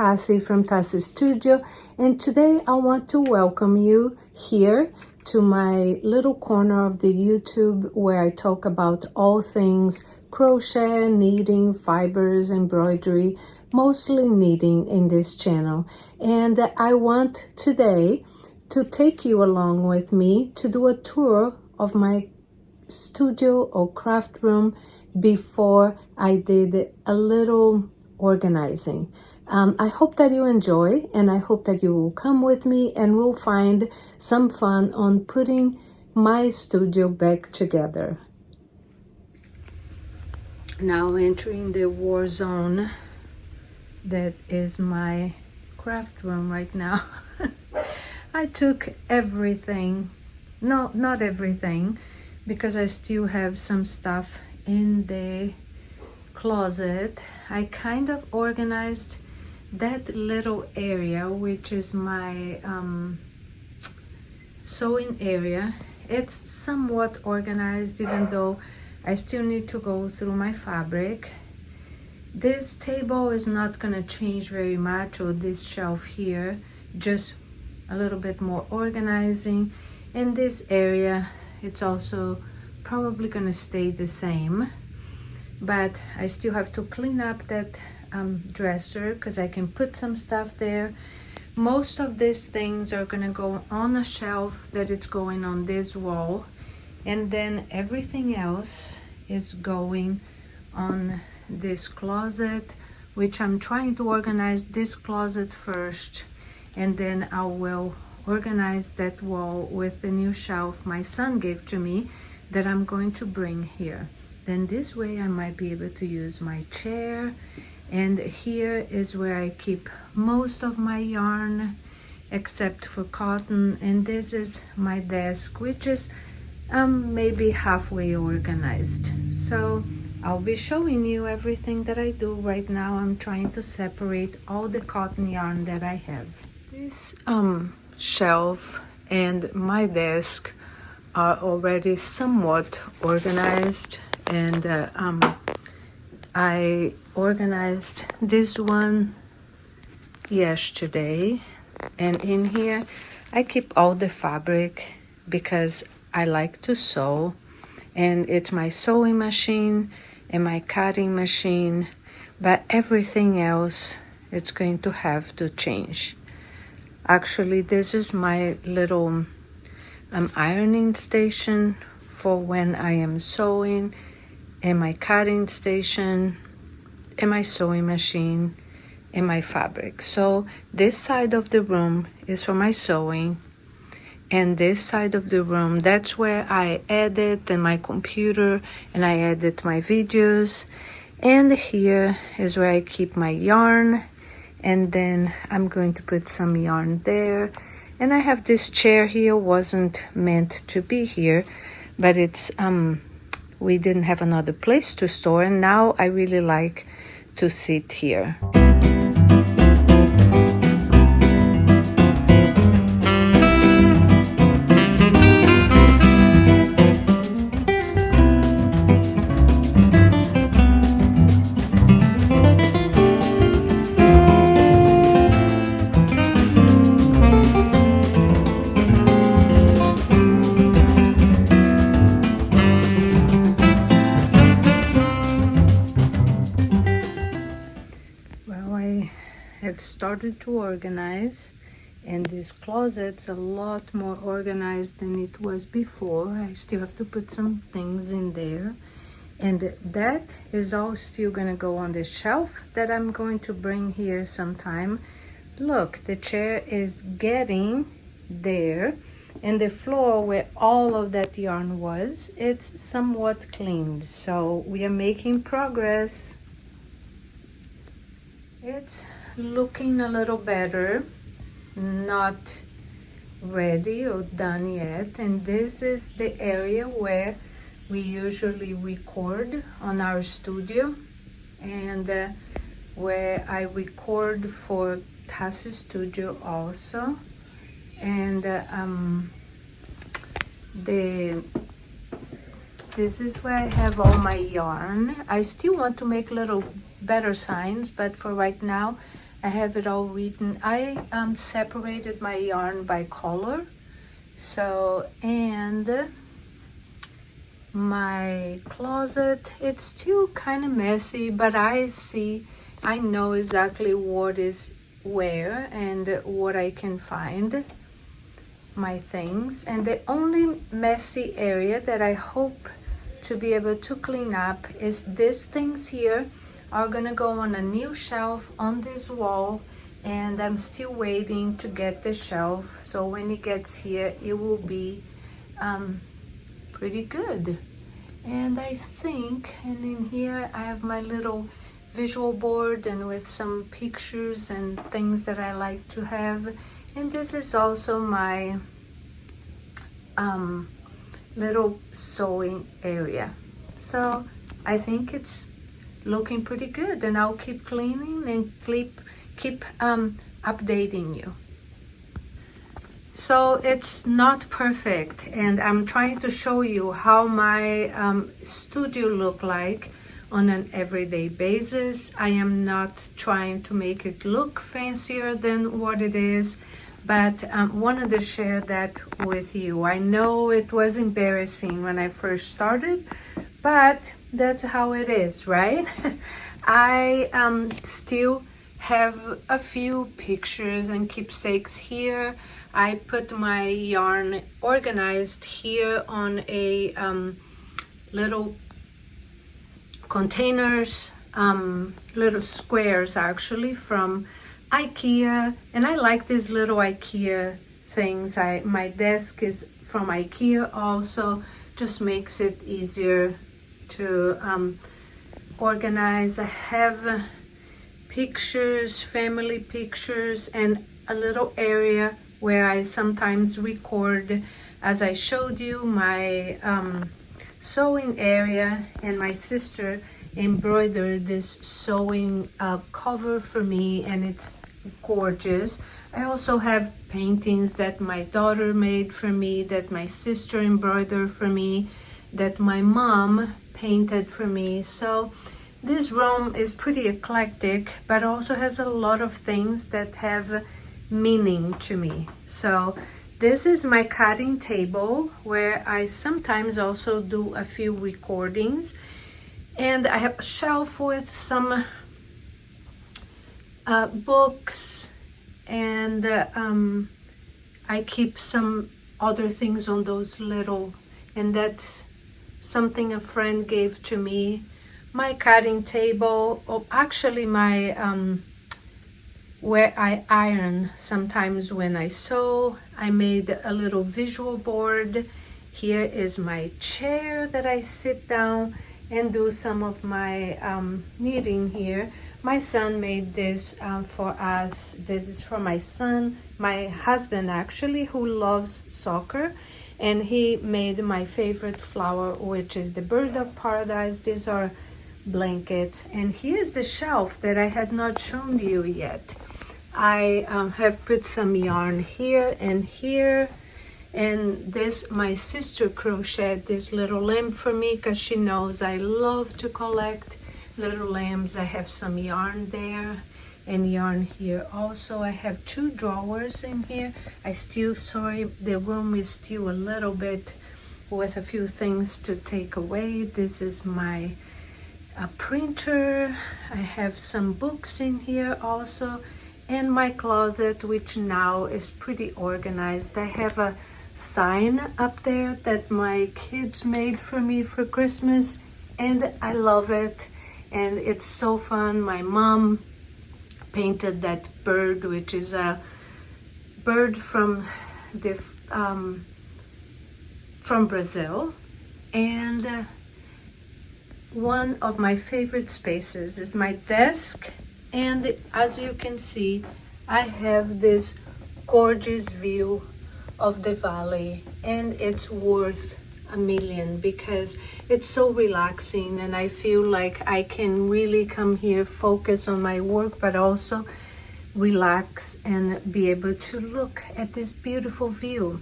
Tassi from Tacistudio, and today I want to welcome you here to my little corner of the YouTube where I talk about all things crochet, knitting, fibers, embroidery, mostly knitting in this channel. And I want today to take you along with me to do a tour of my studio or craft room before I did a little organizing. I hope that you enjoy, and I hope that you will come with me and we'll find some fun on putting my studio back together. Now entering the war zone that is my craft room right now. I took everything, no, not everything, because I still have some stuff in the closet. I kind of organized that little area, which is my sewing area. It's somewhat organized, even though I still need to go through my fabric. This table is not gonna change very much, or this shelf here, just a little bit more organizing. In this area, it's also probably gonna stay the same, but I still have to clean up that dresser because I can put some stuff there. Most of these things are gonna go on a shelf that it's going on this wall, and then everything else is going on this closet, which I'm trying to organize this closet first, and then I will organize that wall with the new shelf my son gave to me that I'm going to bring here. Then this way I might be able to use my chair, and here is where I keep most of my yarn except for cotton, and this is my desk, which is maybe halfway organized. So I'll be showing you everything that I do right now. I'm trying to separate all the cotton yarn that I have. This shelf and my desk are already somewhat organized, and I organized this one yesterday, and in here I keep all the fabric because I like to sew, and it's my sewing machine and my cutting machine, but everything else it's going to have to change. Actually, this is my little ironing station for when I am sewing, and my cutting station, and my sewing machine, and my fabric. So this side of the room is for my sewing, and this side of the room, that's where I edit and my computer, and I edit my videos. And here is where I keep my yarn, and then I'm going to put some yarn there. And I have this chair here, wasn't meant to be here, but it's we didn't have another place to store, and now I really like to sit here. Have started to organize, and this closet's a lot more organized than it was before. I still have to put some things in there, and that is all still gonna go on the shelf that I'm going to bring here sometime. Look, the chair is getting there, and the floor where all of that yarn was, it's somewhat cleaned, so we are making progress. It's looking a little better, not ready or done yet. And this is the area where we usually record on our studio, and where I record for Tacistudio also. And this is where I have all my yarn. I still want to make little better signs, but for right now I have it all written. I separated my yarn by color. So, and my closet, it's still kind of messy, but I know exactly what is where and what I can find my things. And the only messy area that I hope to be able to clean up is these things here are gonna go on a new shelf on this wall, and I'm still waiting to get the shelf, so when it gets here it will be pretty good. And I think, and in here I have my little visual board and with some pictures and things that I like to have, and this is also my little sewing area. So I think it's looking pretty good, and I'll keep cleaning and keep updating you. So it's not perfect, and I'm trying to show you how my studio look like on an everyday basis. I am not trying to make it look fancier than what it is, but wanted to share that with you. I know it was embarrassing when I first started, but that's how it is, right? I still have a few pictures and keepsakes here. I put my yarn organized here on a little containers, little squares actually from IKEA, and I like these little IKEA things. My desk is from IKEA also, just makes it easier to organize. I have pictures, family pictures, and a little area where I sometimes record, as I showed you, my sewing area, and my sister embroidered this sewing cover for me, and it's gorgeous. I also have paintings that my daughter made for me, that my sister embroidered for me, that my mom painted for me. So this room is pretty eclectic, but also has a lot of things that have meaning to me. So this is my cutting table where I sometimes also do a few recordings, and I have a shelf with some books, and I keep some other things on those little, and that's something a friend gave to me. My cutting table, or actually my where I iron sometimes when I sew. I made a little visual board. Here is my chair that I sit down and do some of my knitting here. My son made this for us. This is for my son, my husband actually, who loves soccer, and he made my favorite flower, which is the bird of paradise. These are blankets, and here's the shelf that I had not shown you yet. I have put some yarn here and here, and this, my sister crocheted this little lamp for me because she knows I love to collect little lamps. I have some yarn there and yarn here also. I have 2 drawers in here. Sorry, the room is still a little bit with a few things to take away. This is my printer. I have some books in here also, and my closet, which now is pretty organized. I have a sign up there that my kids made for me for Christmas, and I love it, and it's so fun. My mom painted that bird, which is a bird from Brazil, and one of my favorite spaces is my desk. And as you can see, I have this gorgeous view of the valley, and it's worth a million because it's so relaxing, and I feel like I can really come here, focus on my work, but also relax and be able to look at this beautiful view.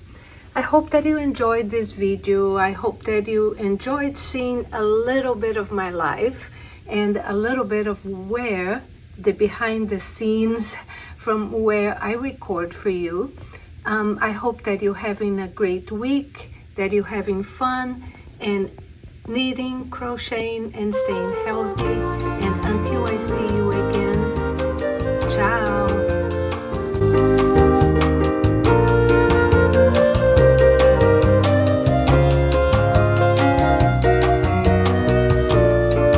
I hope that you enjoyed this video. I hope that you enjoyed seeing a little bit of my life and a little bit of where the behind the scenes from where I record for you. I hope that you're having a great week, that you're having fun and knitting, crocheting, and staying healthy. And until I see you again, ciao.